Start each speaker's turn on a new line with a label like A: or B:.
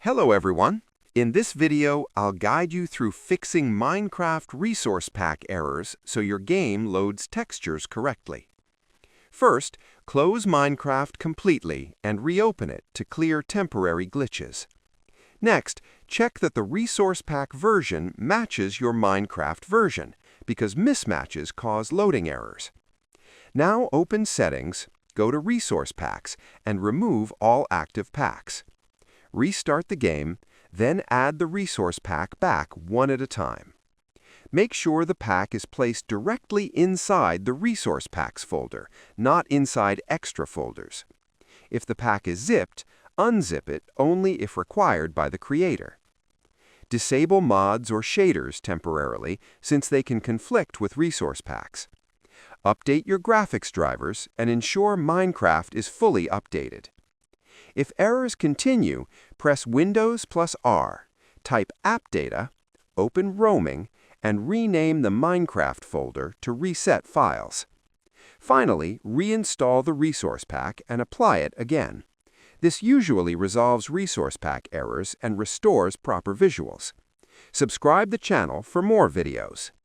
A: Hello everyone! In this video, I'll guide you through fixing Minecraft Resource Pack errors so your game loads textures correctly. First, close Minecraft completely and reopen it to clear temporary glitches. Next, check that the Resource Pack version matches your Minecraft version, because mismatches cause loading errors. Now open Settings, go to Resource Packs, and remove all active packs. Restart the game, then add the resource pack back one at a time. Make sure the pack is placed directly inside the Resource Packs folder, not inside extra folders. If the pack is zipped, unzip it only if required by the creator. Disable mods or shaders temporarily, since they can conflict with resource packs. Update your graphics drivers and ensure Minecraft is fully updated. If errors continue, press Windows plus R, type AppData, open Roaming, and rename the Minecraft folder to reset files. Finally, reinstall the resource pack and apply it again. This usually resolves resource pack errors and restores proper visuals. Subscribe the channel for more videos.